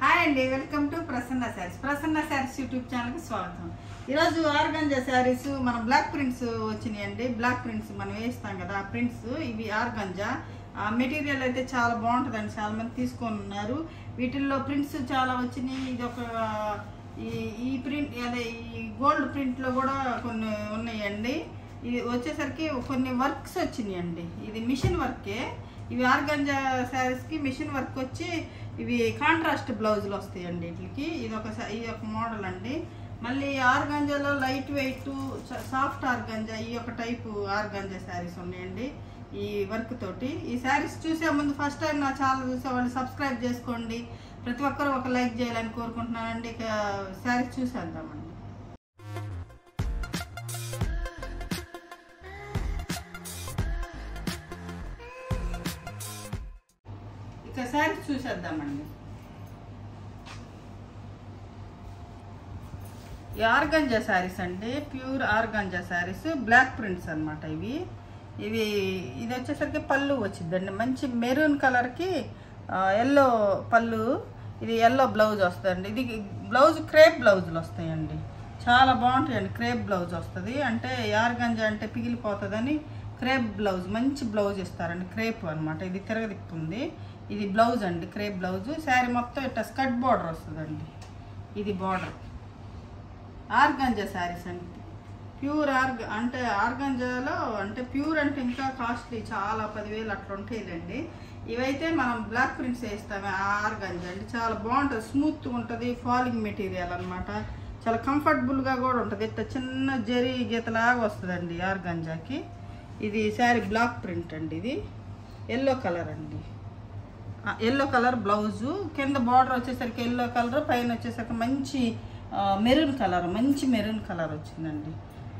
Hi అండి, welcome to Prasanna saris. Prasanna saris YouTube ఛానల్కి స్వాగతం. ఈరోజు ఆర్గంజా శారీస్ మన బ్లాక్ ప్రింట్స్ వచ్చినాయండి. బ్లాక్ ప్రింట్స్ మనం వేస్తాం కదా, ఆ ప్రింట్స్ ఇవి ఆర్గంజా. ఆ మెటీరియల్ అయితే చాలా బాగుంటుందండి, చాలా మంది తీసుకొని ఉన్నారు. వీటిల్లో ప్రింట్స్ చాలా వచ్చినాయి. ఇది ఒక ఈ ప్రింట్ అదే ఈ గోల్డ్ ప్రింట్లో కూడా కొన్ని ఉన్నాయండి. ఇది వచ్చేసరికి కొన్ని వర్క్స్ వచ్చినాయండి. ఇది మిషన్ వర్కే. ఇవి ఆర్గంజా శారీస్కి మిషన్ వర్క్ వచ్చి ఇవి కాంట్రాస్ట్ బ్లౌజులు వస్తాయండి వీటికి. ఇది ఒక మోడల్ అండి. మళ్ళీ ఆర్గంజాలో లైట్ వెయిట్ సాఫ్ట్ ఆర్గంజా ఈ ఒక టైపు ఆర్గంజా శారీస్ ఉన్నాయండి ఈ వర్క్ తోటి. ఈ శారీస్ చూసే ముందు ఫస్ట్ టైం నా ఛానల్ చూసే వాళ్ళు సబ్స్క్రైబ్ చేసుకోండి. ప్రతి ఒక్కరు ఒక లైక్ చేయాలని కోరుకుంటున్నానండి. ఇక శారీస్ చూసేద్దామండి. ఇక శారీస్ చూసేద్దామండి. ఈ ఆర్గంజా శారీస్ అండి, pure organza saris, block prints అనమాట ఇవి. ఇది వచ్చేసరికి పళ్ళు వచ్చిందండి, మంచి మెరూన్ కలర్కి ఎల్లో పళ్ళు. ఇది ఎల్లో బ్లౌజ్ వస్తుందండి. ఇది బ్లౌజ్ క్రేప్ బ్లౌజులు వస్తాయండి, చాలా బాగుంటాయండి. క్రేప్ బ్లౌజ్ వస్తుంది అంటే ఆర్గంజా అంటే పిగిలిపోతుందని క్రేప్ బ్లౌజ్, మంచి బ్లౌజ్ ఇస్తారండి. క్రేప్ అనమాట. ఇది తిరగదిప్పుంది. ఇది బ్లౌజ్ అండి, క్రేప్ బ్లౌజ్. శారీ మొత్తం ఇట్లా స్కర్ట్ బార్డర్ వస్తుందండి. ఇది బార్డర్. ఆర్గంజా శారీస్ అండి, ప్యూర్ అంటే ఆర్గంజాలో అంటే ప్యూర్ అంటే ఇంకా కాస్ట్లీ, చాలా 10,000 అట్లా ఉంటాయిలండి. ఇవైతే మనం బ్లాక్ ప్రింట్స్ వేస్తామే. ఆర్గంజా అండి చాలా బాగుంటుంది, స్మూత్గా ఉంటుంది, ఫాలింగ్ మెటీరియల్ అనమాట. చాలా కంఫర్టబుల్గా కూడా ఉంటుంది. ఇట్లా చిన్న జరీ గీతలాగా వస్తుందండి ఆర్గంజాకి. ఇది శారీ బ్లాక్ ప్రింట్ అండి. ఇది ఎల్లో కలర్ అండి, ఎల్లో కలర్ బ్లౌజు. కింద బార్డర్ వచ్చేసరికి ఎల్లో కలర్, పైన వచ్చేసరికి మంచి మెరూన్ కలర్, మంచి మెరూన్ కలర్ వచ్చిందండి.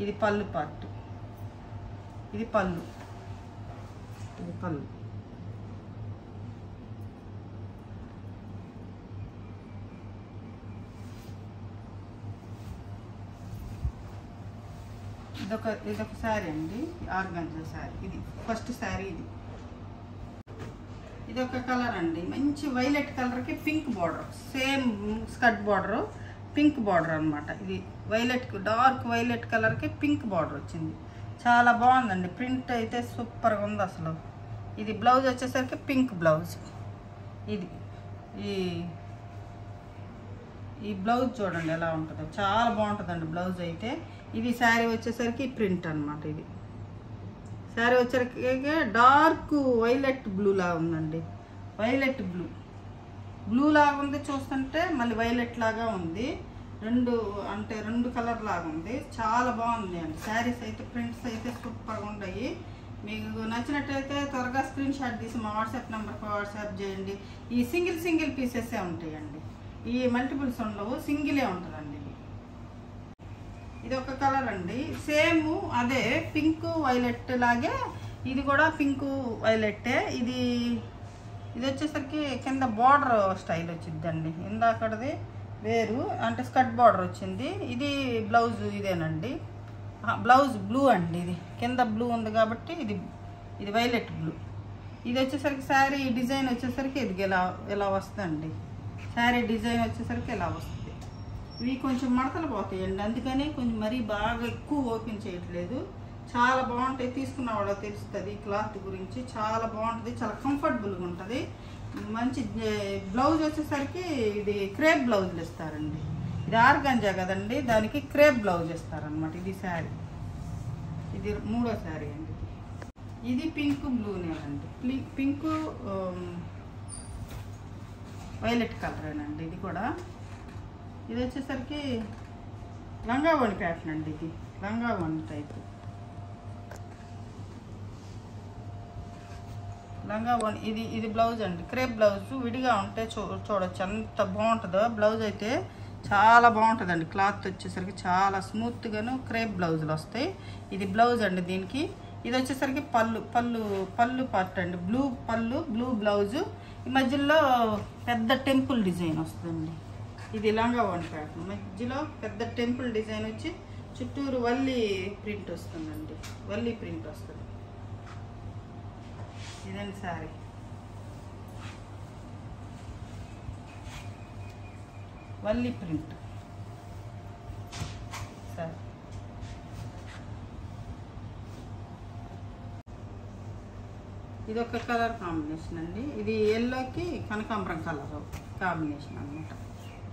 ఇది పళ్ళు పార్ట్, ఇది పళ్ళు, ఇది పళ్ళు. ఇదొక శారీ అండి, ఆర్గంజా శారీ. ఇది ఫస్ట్ శారీ. ఇది ఒక కలర్ అండి, మంచి వైలెట్ కలర్కి pink border, same skirt border, pink border అనమాట. ఇది వైలెట్, డార్క్ వైలెట్ కలర్కి పింక్ బార్డర్ వచ్చింది. చాలా బాగుందండి, ప్రింట్ అయితే సూపర్గా ఉంది అసలు. ఇది బ్లౌజ్ వచ్చేసరికి పింక్ బ్లౌజ్. ఇది ఈ బ్లౌజ్ చూడండి ఎలా ఉంటుందో, చాలా బాగుంటుందండి బ్లౌజ్ అయితే. ఇది శారీ వచ్చేసరికి ప్రింట్ అనమాట. ఇది శారీ వచ్చేసరికి డార్క్ వైలెట్ బ్లూ లాగా ఉందండి. వైలెట్ బ్లూ లాగా ఉంది చూస్తుంటే, మళ్ళీ వైలెట్ లాగా ఉంది. రెండు కలర్ లాగా ఉంది. చాలా బాగుంది అండి శారీస్ అయితే. ప్రింట్స్ అయితే సూపర్గా ఉన్నాయి. మీకు నచ్చినట్టయితే త్వరగా స్క్రీన్ షాట్ తీసి మా వాట్సాప్ నెంబర్కి వాట్సాప్ చేయండి. ఈ సింగిల్ పీసెసే ఉంటాయండి, ఈ మల్టిపుల్స్ ఉండవు, సింగిలే ఉంటుందండి. ఇది ఒక కలర్ అండి, సేమ్ అదే పింక్ వైలెట్ లాగే ఇది కూడా పింక్ వైలెట్టే. ఇది వచ్చేసరికి కింద బార్డర్ స్టైల్ వచ్చిందండి. ఇందాకది వేరు అంటే స్కర్ట్ బార్డర్ వచ్చింది. ఇది బ్లౌజ్ ఇదేనండి, బ్లౌజ్ బ్లూ అండి. ఇది కింద బ్లూ ఉంది కాబట్టి ఇది వైలెట్ బ్లూ. ఇది వచ్చేసరికి శారీ డిజైన్ వచ్చేసరికి ఇది ఇలా వస్తుందండి. శారీ డిజైన్ వచ్చేసరికి ఇలా వస్తుంది. ఇవి కొంచెం మడతలు పోతాయండి, అందుకని కొంచెం మరీ బాగా ఎక్కువ ఓపెన్ చేయట్లేదు. చాలా బాగుంటాయి, తీసుకున్న వాళ్ళకి తెలుస్తుంది క్లాత్ గురించి. చాలా బాగుంటుంది, చాలా కంఫర్టబుల్గా ఉంటుంది. మంచి బ్లౌజ్ వచ్చేసరికి ఇది క్రేప్ బ్లౌజులు ఇస్తారండి. ఇది ఆర్గంజా కదండి, దానికి క్రేప్ బ్లౌజ్ ఇస్తారనమాట. ఇది శారీ, ఇది మూడో శారీ అండి. ఇది పింక్ బ్లూనేనండి, పింక్ వైలెట్ కలరేనండి. ఇది కూడా ఇది వచ్చేసరికి లంగా ఓణి ప్యాటర్న్ అండి. ఇది లంగా ఓణి టైపు లంగా ఓణి. ఇది బ్లౌజ్ అండి, క్రేప్ బ్లౌజ్. విడిగా ఉంటే చూడొచ్చు ఎంత బాగుంటుందో. బ్లౌజ్ అయితే చాలా బాగుంటుందండి. క్లాత్ వచ్చేసరికి చాలా స్మూత్గాను క్రేప్ బ్లౌజులు వస్తాయి. ఇది బ్లౌజ్ అండి దీనికి. ఇది వచ్చేసరికి పళ్ళు పార్ట్ అండి, బ్లూ పళ్ళు, బ్లూ బ్లౌజు. ఈ మధ్యలో పెద్ద టెంపుల్ డిజైన్ వస్తుందండి. ఇది లంగా ఓణి ప్యాటర్న్, మధ్యలో పెద్ద టెంపుల్ డిజైన్ వచ్చి చుట్టూరు వల్లి ప్రింట్ వస్తుందండి, వల్లి ప్రింట్ వస్తుంది. ఇదండి శారీ. Valli print sir. ఇది ఒక కలర్ కాంబినేషన్ అండి. ఇది ఎల్లోకి కనకాంబరం కలర్ కాంబినేషన్ అన్నమాట.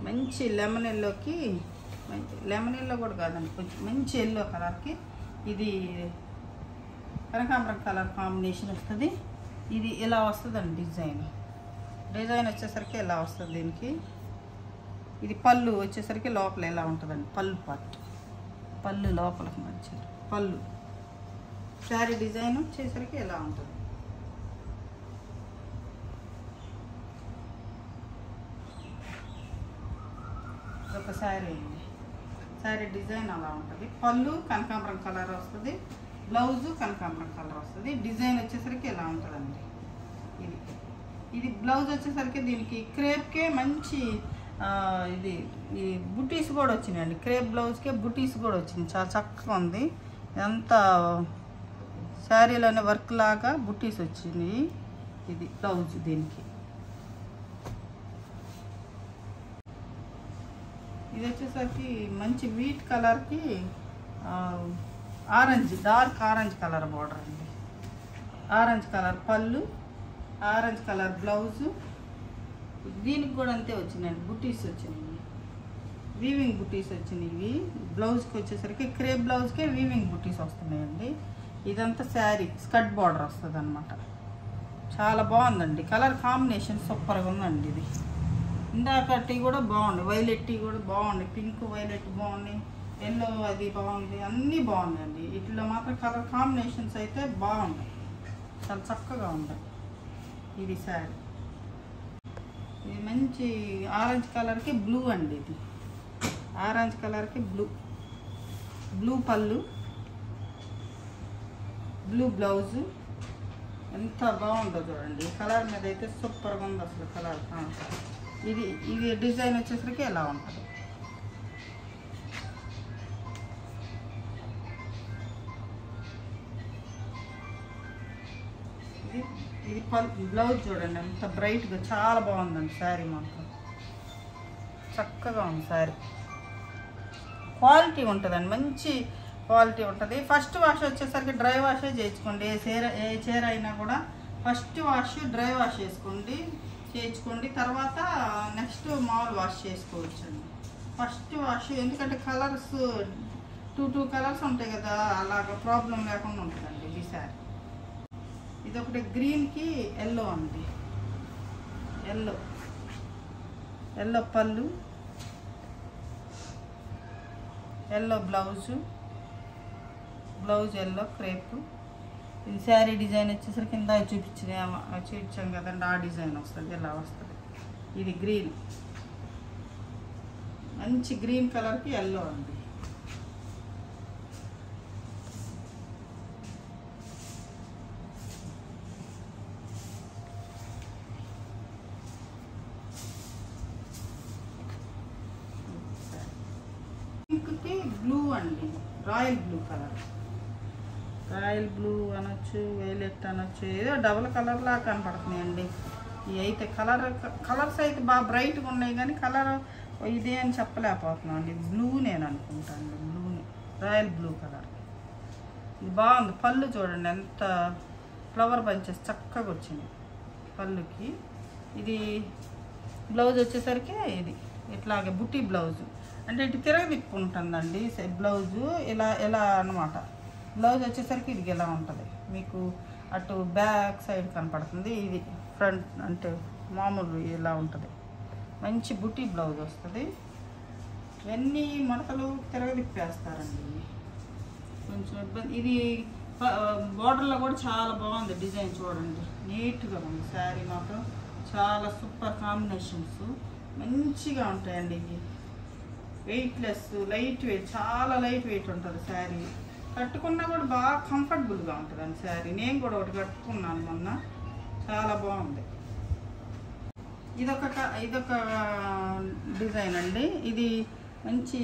మంచి లెమన్ ఎల్లోకి, మంచి లెమన్ ఎల్లో కూడా కాదండి, కొంచెం మంచి ఎల్లో కలర్కి ఇది కనకాంబరం కలర్ కాంబినేషన్ వస్తుంది. ఇది ఇలా వస్తుందండి డిజైన్ వచ్చేసరికి ఇలా వస్తుంది దీనికి. ఇది పళ్ళు వచ్చేసరికి లోపల ఎలా ఉంటుందండి, పళ్ళు పార్ట్, పళ్ళు లోపలికి మంచి పళ్ళు. శారీ డిజైన్ వచ్చేసరికి ఎలా ఉంటుంది. ఒక శారీ అండి, శారీ డిజైన్ అలా ఉంటుంది. పళ్ళు కనకాంబరం కలర్ వస్తుంది, బ్లౌజు కనకాంబరం కలర్ వస్తుంది. డిజైన్ వచ్చేసరికి ఎలా ఉంటుందండి. ఇది బ్లౌజ్ వచ్చేసరికి దీనికి క్రేప్కే మంచి ఇది ఈ బుటీస్ కూడా వచ్చినాయండి. క్రేప్ బ్లౌజ్కే బుటీస్ కూడా వచ్చింది, చాలా చక్కగా ఉంది. ఇదంతా శారీలోనే వర్క్ లాగా బుటీస్ వచ్చింది. ఇది బ్లౌజ్ దీనికి. ఇది వచ్చేసరికి మంచి వీట్ కలర్కి orange, dark orange colour border అండి. ఆరెంజ్ కలర్ పళ్ళు, ఆరెంజ్ కలర్ బ్లౌజు. దీనికి కూడా అంతే వచ్చినాయండి, బుటీస్ వచ్చినాయి, వీవింగ్ బుటీస్ వచ్చినాయి. బ్లౌజ్కి వచ్చేసరికి క్రేప్ బ్లౌజ్కే వీవింగ్ బుటీస్ వస్తున్నాయండి. ఇదంతా శారీ స్కర్ట్ బార్డర్ వస్తుంది అన్నమాట. చాలా బాగుందండి, కలర్ కాంబినేషన్ సూపర్గా ఉందండి. ఇది ఇందాక టీ కూడా బాగుంది, వైలెట్ టీ కూడా బాగుంది, పింక్ వైలెట్ బాగుంది, ఎల్లో అది బాగుంది, అన్నీ బాగున్నాయండి. వీటిలో మాత్రం కలర్ కాంబినేషన్స్ అయితే బాగున్నాయి, చాలా చక్కగా ఉన్నాయి. ఇది శారీ, ఇది మంచి ఆరెంజ్ కలర్కి బ్లూ అండి. ఇది ఆరెంజ్ కలర్కి బ్లూ పళ్ళు, బ్లూ బ్లౌజు. ఎంత బాగుందో చూడండి, కలర్ మీద అయితే సూపర్గా ఉంది అసలు కలర్. ఇది డిజైన్ వచ్చేసరికి ఎలా ఉంటుంది. ఇది బ్లౌజ్ చూడండి ఎంత బ్రైట్గా, చాలా బాగుందండి శారీ. మాత్రం చక్కగా ఉంది శారీ, క్వాలిటీ ఉంటుందండి, మంచి క్వాలిటీ ఉంటుంది. ఫస్ట్ వాష్ వచ్చేసరికి డ్రై వాషే చేయించుకోండి. ఏ చీర అయినా కూడా ఫస్ట్ వాష్ డ్రై వాష్ చేయించుకోండి, తర్వాత నెక్స్ట్ మామూలు వాష్ చేసుకోవచ్చు అండి. ఫస్ట్ వాష్, ఎందుకంటే కలర్స్ టూ కలర్స్ ఉంటాయి కదా, అలాగ ప్రాబ్లం లేకుండా ఉంటుందండి ఈ శారీ. ఇదొకటి గ్రీన్కి ఎల్లో అండి, ఎల్లో పళ్ళు, ఎల్లో బ్లౌజు, ఎల్లో క్రేపు. ఇది శారీ డిజైన్ వచ్చేసరికి కింద చూపించాం కదండి, ఆ డిజైన్ వస్తుంది, ఇలా వస్తుంది. ఇది గ్రీన్, మంచి గ్రీన్ కలర్కి ఎల్లో అండి. పింక్కి బ్లూ అండి, royal blue colour, royal blue అనొచ్చు, వైలెట్ అనొచ్చు, ఏదో డబుల్ కలర్ లాగా కనపడుతున్నాయండి. ఇవి అయితే కలర్స్ అయితే బాగా బ్రైట్గా ఉన్నాయి, కానీ కలర్ ఇదే అని చెప్పలేకపోతున్నాం అండి. బ్లూ నేను అనుకుంటాను, బ్లూని, రాయల్ బ్లూ కలర్. ఇది బాగుంది. పళ్ళు చూడండి ఎంత ఫ్లవర్ బంచెస్ చక్కగా వచ్చింది పళ్ళుకి. ఇది బ్లౌజ్ వచ్చేసరికి ఇది ఇట్లాగే బుట్టి బ్లౌజు, అంటే ఇటు తిరగదిప్పు ఉంటుందండి బ్లౌజు, ఇలా అన్నమాట. బ్లౌజ్ వచ్చేసరికి ఇది ఇలా ఉంటుంది, మీకు అటు బ్యాక్ సైడ్ కనపడుతుంది, ఇది ఫ్రంట్ అంటే మామూలు ఇలా ఉంటుంది. మంచి బుట్టి బ్లౌజ్ వస్తుంది. ఇవన్నీ మడతలు తిరగదిప్పేస్తారండి, కొంచెం ఇబ్బంది. ఇది బార్డర్లో కూడా చాలా బాగుంది డిజైన్, చూడండి నీట్గా ఉంది శారీ. మాత్రం చాలా సూపర్ కాంబినేషన్స్ మంచిగా ఉంటాయండి. ఇవి వెయిట్లెస్, లైట్ వెయిట్, చాలా లైట్ వెయిట్ ఉంటుంది శారీ. కట్టుకున్నా కూడా బాగా కంఫర్టబుల్గా ఉంటుందండి శారీ. నేను కూడా ఒకటి కట్టుకున్నాను మొన్న, చాలా బాగుంది. ఇదొక డిజైన్ అండి. ఇది మంచి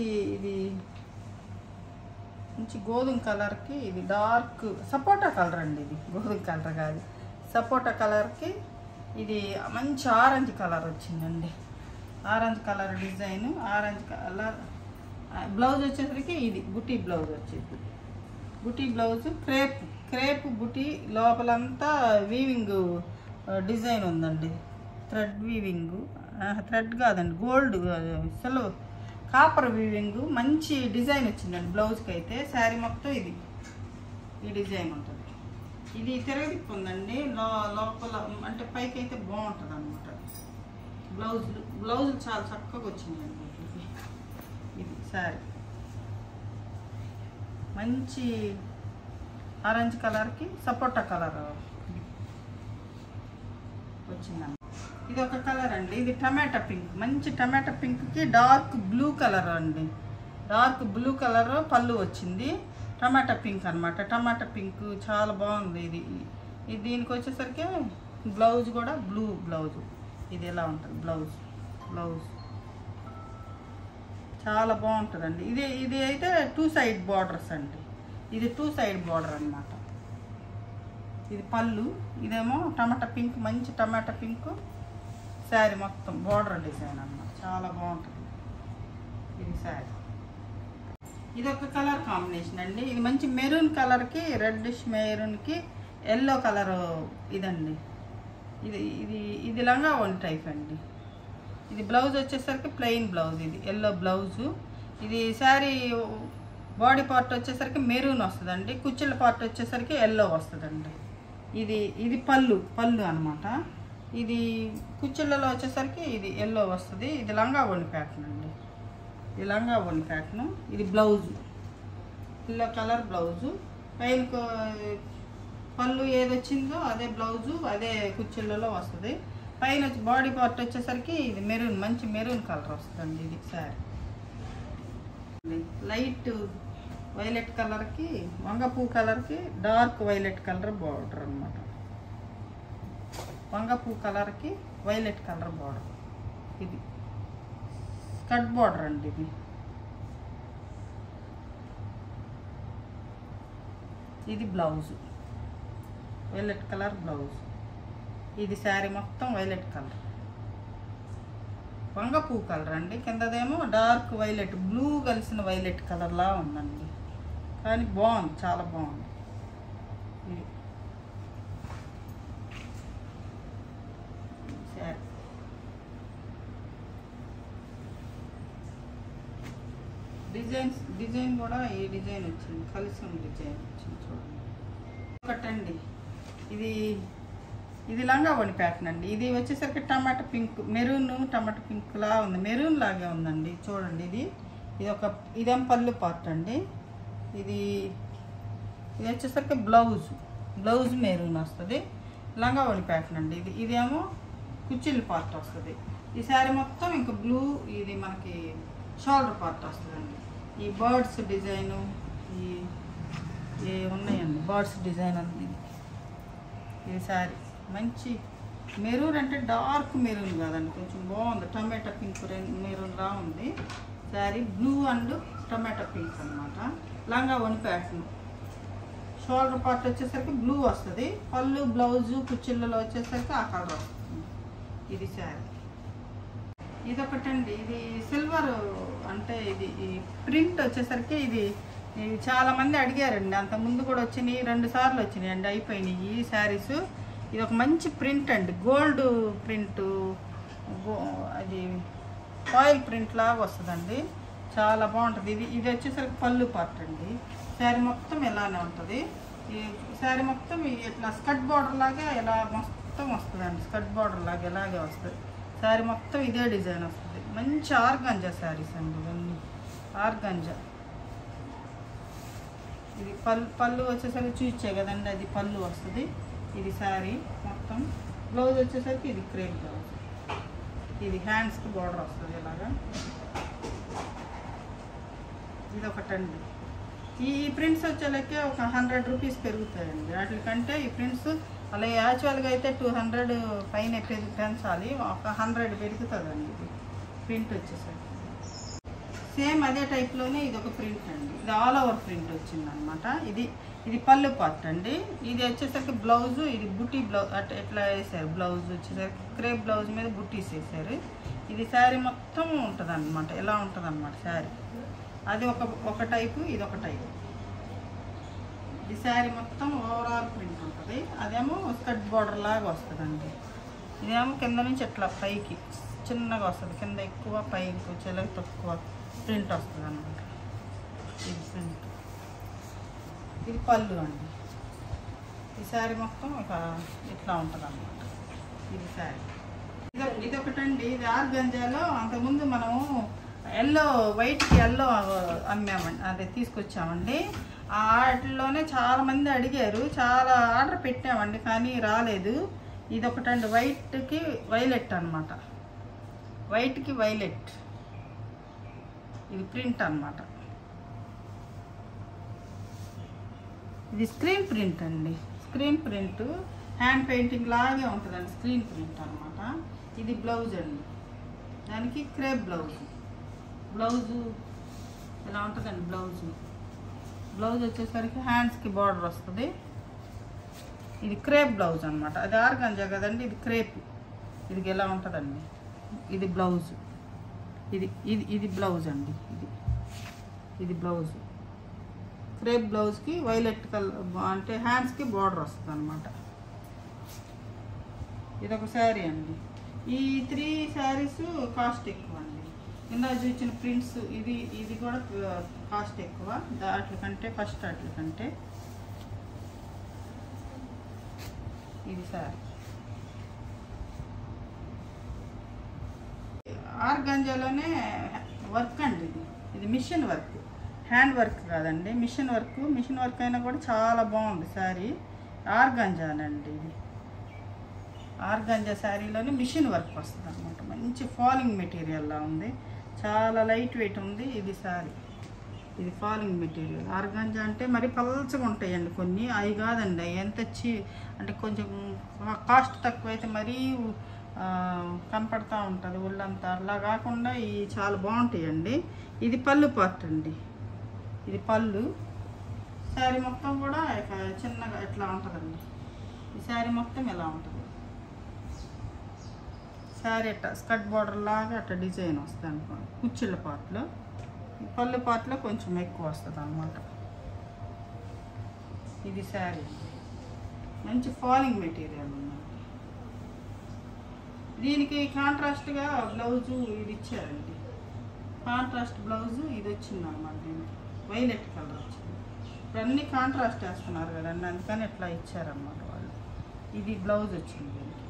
గోధుమ కలర్కి, ఇది డార్క్ సపోటా కలర్ అండి. ఇది గోధుమ కలర్ కాదు, సపోటా కలర్కి ఇది మంచి ఆరెంజ్ కలర్ వచ్చిందండి. Orange colour design, orange colour blouse వచ్చేసరికి ఇది బుటీ బ్లౌజ్ వచ్చేది. బుటీ బ్లౌజ్ క్రేప్ బుటీ, లోపలంతా వీవింగ్ డిజైన్ ఉందండి. థ్రెడ్ వీవింగ్, థ్రెడ్ కాదండి, గోల్డ్ సిల్వర్ కాపర్ వీవింగ్, మంచి డిజైన్ వచ్చిందండి బ్లౌజ్కి అయితే. శారీ మొత్తం ఇది ఈ డిజైన్ ఉంటుంది. ఇది తిరగదిప్పు ఉందండి లోపల, అంటే పైకి అయితే బాగుంటుంది అనమాట. బ్లౌజులు చాలా చక్కగా వచ్చిందండి. ఇది శారీ మంచి ఆరెంజ్ కలర్కి సపోటా కలర్ వచ్చిందండి. ఇది ఒక కలర్ అండి, ఇది టమాటా పింక్, మంచి టమాటా పింక్కి డార్క్ బ్లూ కలర్ అండి. డార్క్ బ్లూ కలర్ పళ్ళు వచ్చింది. టమాటా పింక్ అనమాట. టమాటా పింక్ చాలా బాగుంది. ఇది దీనికి వచ్చేసరికి బ్లౌజ్ కూడా బ్లూ బ్లౌజ్. ఇది ఎలా ఉంటుంది బ్లౌజ్ చాలా బాగుంటుందండి. ఇది అయితే 2 సైడ్ బార్డర్స్ అండి. ఇది 2 సైడ్ బార్డర్ అనమాట. ఇది పళ్ళు, ఇదేమో టమాటా పింక్, మంచి టమాటా పింక్ శారీ మొత్తం బార్డర్ డిజైన్ అన్నమాట. చాలా బాగుంటుంది ఇది శారీ. ఇది ఒక కలర్ కాంబినేషన్ అండి. ఇది మంచి మెరూన్ కలర్కి రెడ్డిష్ మెరూన్కి ఎల్లో కలర్ ఇదండి. ఇది లంగా వన్ టైప్ అండి. ఇది బ్లౌజ్ వచ్చేసరికి ప్లెయిన్ బ్లౌజ్, ఇది ఎల్లో బ్లౌజు. ఇది శారీ బాడీ పార్ట్ వచ్చేసరికి మెరూన్ వస్తుందండి, కుచ్చిళ్ళ పార్ట్ వచ్చేసరికి ఎల్లో వస్తుందండి. ఇది పళ్ళు అనమాట. ఇది కుచ్చిళ్ళలో వచ్చేసరికి ఇది ఎల్లో వస్తుంది. ఇది లంగా వన్ ప్యాటర్న్ అండి. ఇది లంగా వన్ ప్యాటర్న్. ఇది బ్లౌజు ఎల్లో కలర్ బ్లౌజు. పైన పళ్ళు ఏది వచ్చిందో అదే బ్లౌజు, అదే కుచ్చిళ్ళలో వస్తుంది. పైన బాడీ పార్ట్ వచ్చేసరికి ఇది మెరూన్, మంచి మెరూన్ కలర్ వస్తుందండి. ఇది శారీ లైట్ వైలెట్ కలర్కి, వంగపూ కలర్కి డార్క్ వైలెట్ కలర్ బార్డర్ అనమాట. వంగపూ కలర్కి వైలెట్ కలర్ బార్డర్. ఇది స్కర్ట్ బార్డర్ అండి. ఇది బ్లౌజ్ వైలెట్ కలర్ బ్లౌజ్. ఇది శారీ మొత్తం వైలెట్ కలర్, వంగపూ కలర్ అండి. కిందదేమో డార్క్ వైలెట్, బ్లూ కలిసిన వైలెట్ కలర్లా ఉందండి. కానీ బాగుంది, చాలా బాగుంది. ఇది శారీ డిజైన్ కూడా ఈ డిజైన్ వచ్చింది, కలిసి డిజైన్ వచ్చింది చూడండి. ఒకటండి ఇది లంగా వని ప్యాటర్న్ అండి. ఇది వచ్చేసరికి టమాటా పింక్, మెరూన్ టమాటా పింక్ లా ఉంది, మెరూన్ లాగే ఉందండి చూడండి. ఇదేం పళ్ళు పార్ట్ అండి. ఇది వచ్చేసరికి బ్లౌజ్ మెరూన్ వస్తుంది. లంగా వని ప్యాటర్న్ అండి. ఇదేమో కుచ్చిళ్ళ పార్ట్ వస్తుంది. ఈ శారీ మొత్తం ఇంకా బ్లూ, ఇది మనకి షోల్డర్ పార్ట్ వస్తుందండి. ఈ బర్డ్స్ డిజైను ఉన్నాయండి, బర్డ్స్ డిజైన్ అంది. ఇది శారీ మంచి మెరూన్, అంటే డార్క్ మెరూన్ కాదండి, కొంచెం బాగుంది. టమాటా పింక్ మెరూన్లా ఉంది sari. Blue and tomato pink అనమాట. లంగా వని ప్యాటర్న్. షోల్డర్ పార్ట్ వచ్చేసరికి బ్లూ వస్తుంది. పళ్ళు బ్లౌజు కుచ్చిళ్ళలో వచ్చేసరికి ఆ కలర్ వస్తుంది. ఇది శారీ. ఇదొకటండి, ఇది సిల్వర్, అంటే ఇది ప్రింట్ వచ్చేసరికి ఇది చాలామంది అడిగారండి. అంతకుముందు కూడా వచ్చినాయి, 2 సార్లు వచ్చినాయి అండి, అయిపోయినాయి ఈ శారీస్. ఇది ఒక మంచి ప్రింట్ అండి, గోల్డ్ ప్రింట్, అది ఫాయిల్ ప్రింట్ లాగా వస్తుందండి. చాలా బాగుంటుంది. ఇది వచ్చేసరికి పళ్ళు పార్ట్ అండి. శారీ మొత్తం ఇలానే ఉంటుంది. ఈ శారీ మొత్తం ఇట్లా స్కర్ట్ బార్డర్ లాగా ఇలా మొత్తం వస్తుందండి. స్కర్ట్ బార్డర్ లాగా ఇలాగే వస్తుంది. శారీ మొత్తం ఇదే డిజైన్ వస్తుంది. మంచి ఆర్గంజా శారీస్ అండి ఇవన్నీ, ఆర్గంజా. ఇది పళ్ళు వచ్చేసరికి చూచే కదండి, అది పళ్ళు వస్తుంది. ఇది శారీ మొత్తం. బ్లౌజ్ వచ్చేసరికి ఇది క్రేప్ బ్లౌజ్. ఇది హ్యాండ్స్కి బార్డర్ వస్తుంది ఇలాగా. ఇది ఒకటండి. ఈ ప్రింట్స్ వచ్చేలకే ఒక 100 రూపీస్ పెరుగుతాయండి. వాటికంటే ఈ ప్రింట్స్ అలా యాక్చువల్గా అయితే 200 పైన పెంచాలి, ఒక 100 పెరుగుతుందండి. ఇది ప్రింట్ వచ్చేసరికి సేమ్ అదే టైప్లోనే ఇది ఒక ప్రింట్ అండి. ఇది ఆల్ ఓవర్ ప్రింట్ వచ్చిందనమాట. ఇది పళ్ళు పార్ట్ అండి. ఇది వచ్చేసరికి బ్లౌజు, ఇది బుటీ బ్లౌజ్, అట్లా ఎట్లా వేసారు. బ్లౌజ్ వచ్చేసరికి క్రేప్ బ్లౌజ్ మీద బుట్టీస్ వేసారు. ఇది శారీ మొత్తం ఉంటుంది అనమాట, ఇలా ఉంటుంది అనమాట శారీ. అది ఒక టైపు, ఇది ఒక టైపు. ఈ శారీ మొత్తం ఓవరాల్ ప్రింట్ ఉంటుంది. అదేమో స్కర్ట్ బార్డర్ లాగా వస్తుందండి. ఇదేమో కింద నుంచి ఇట్లా పైకి చిన్నగా వస్తుంది, కింద ఎక్కువ పైకి వచ్చేలాగా తక్కువ ప్రింట్ వస్తుంది అనమాట. ఇది ప్రింట్, ఇది పళ్ళు అండి. ఈ శారీ మొత్తం ఇట్లా ఉంటుంది అన్నమాట. ఇది శారీ ఇది ఒకటండి. ఇది ఆర్గంజాలో అంతకుముందు మనము వైట్కి ఎల్లో అమ్మామండి, అదే తీసుకొచ్చామండి. వాటిలోనే చాలామంది అడిగారు, చాలా ఆర్డర్ పెట్టామండి కానీ రాలేదు. ఇది ఒకటండి, వైట్కి వైలెట్ అనమాట, వైట్కి వైలెట్. ఇది ప్రింట్ అనమాట. ఇది స్క్రీన్ ప్రింట్ అండి, స్క్రీన్ ప్రింట్ హ్యాండ్ పెయింటింగ్ లాగే ఉంటుందండి, స్క్రీన్ ప్రింట్ అనమాట. ఇది బ్లౌజ్ అండి, దానికి క్రేప్ బ్లౌజు ఇలా ఉంటుందండి. బ్లౌజ్ వచ్చేసరికి హ్యాండ్స్కి బార్డర్ వస్తుంది. ఇది క్రేప్ బ్లౌజ్ అనమాట. అది ఆర్గంజా కదండి, ఇది క్రేప్. ఇది ఎలా ఉంటుందండి, ఇది బ్లౌజ్. ఇది బ్లౌజ్ అండి. ఇది బ్లౌజ్. క్రేప్ బ్లౌజ్కి వైలెట్ కలర్ అంటే హ్యాండ్స్కి బార్డర్ వస్తుంది అనమాట. ఇదొక శారీ అండి. ఈ 3 శారీస్ కాస్ట్ ఎక్కువ అండి. ఇందా చూసిన ప్రింట్స్ ఇది కూడా కాస్ట్ ఎక్కువ వాటికంటే, ఫస్ట్ వాటికంటే. ఇది శారీ ఆర్గంజాలోనే వర్క్ అండి. ఇది మిషన్ వర్క్, హ్యాండ్ వర్క్ కాదండి, మిషన్ వర్క్ అయినా కూడా చాలా బాగుంది శారీ. ఆర్గంజానండి ఇది. ఆర్గంజా శారీలోనే మిషన్ వర్క్ వస్తుంది అనమాట. మంచి ఫాలింగ్ మెటీరియల్లా ఉంది, చాలా లైట్ వెయిట్ ఉంది. ఇది శారీ, ఇది ఫాలింగ్ మెటీరియల్. ఆర్గంజా అంటే మరి పల్చగా ఉంటాయండి కొన్ని, అవి కాదండి. అవి ఎంత అంటే కొంచెం కాస్ట్ తక్కువైతే మరీ కనపడతా ఉంటుంది ఒళ్ళంతా, అలా కాకుండా ఇవి చాలా బాగుంటాయండి. ఇది పళ్ళు పార్ట్ అండి, ఇది పళ్ళు. శారీ మొత్తం కూడా చిన్నగా ఎట్లా ఉంటుందండి. ఈ శారీ మొత్తం ఎలా ఉంటుంది, శారీ అట్లా స్కర్ట్ బార్డర్ లాగా అట్లా డిజైన్ వస్తుంది అనుకోండి. కుచ్చిళ్ళ పార్ట్లో, పళ్ళు పార్ట్లో కొంచెం ఎక్కువ వస్తుంది అన్నమాట. ఇది శారీ, మంచి ఫాలింగ్ మెటీరియల్ ఉంది. దీనికి కాంట్రాస్ట్గా బ్లౌజు ఇది ఇచ్చారండి, కాంట్రాస్ట్ బ్లౌజు ఇది వచ్చింది అన్నమాట. దీనికి వైలెట్ కలర్ వచ్చింది. ఇప్పుడు అన్నీ కాంట్రాస్ట్ వేస్తున్నారు కదండి, అందుకని ఇట్లా ఇచ్చారన్నమాట వాళ్ళు. ఇది బ్లౌజ్ వచ్చింది దీనికి,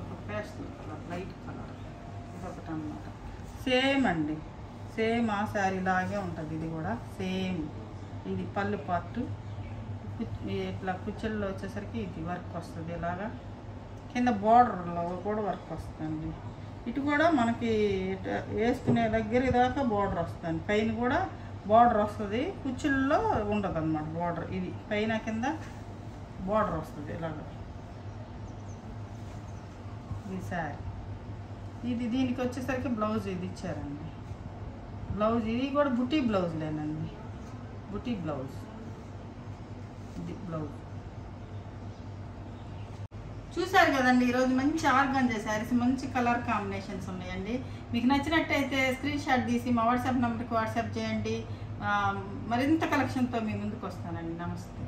ఒక పేస్టల్ కలర్, లైట్ కలర్. ఇదొకటి అన్నమాట. సేమ్ అండి, సేమ్ ఆ శారీ లాగే ఉంటుంది. ఇది కూడా సేమ్. ఇది పళ్ళు పార్ట్. ఇట్లా కుచ్చెల్లో వచ్చేసరికి ఇది వర్క్ వస్తుంది ఇలాగా. కింద బార్డర్లో కూడా వర్క్ వస్తుంది. ఇటు కూడా మనకి వేసుకునే దగ్గర దాకా బార్డర్ వస్తుంది, పైన కూడా బార్డర్ వస్తుంది. కుచ్చుల్లో ఉండదు అన్నమాట బార్డర్. ఇది పైన కింద బార్డర్ వస్తుంది ఇలాగా. ఇది శారీ. ఇది దీనికి వచ్చేసరికి బ్లౌజ్ ఇది ఇచ్చారండి. బ్లౌజ్ ఇది కూడా బుటీ బ్లౌజ్లేనండి, బుటీ బ్లౌజ్. ఇది బ్లౌజ్. చూసారు కదండి, ఈరోజు మంచి ఆర్గంజా శారీస్, మంచి కలర్ కాంబినేషన్స్ ఉన్నాయండి. మీకు నచ్చినట్టయితే స్క్రీన్ షాట్ తీసి మా వాట్సాప్ నెంబర్కి వాట్సాప్ చేయండి. మరింత కలెక్షన్తో మీ ముందుకు వస్తానండి. నమస్తే.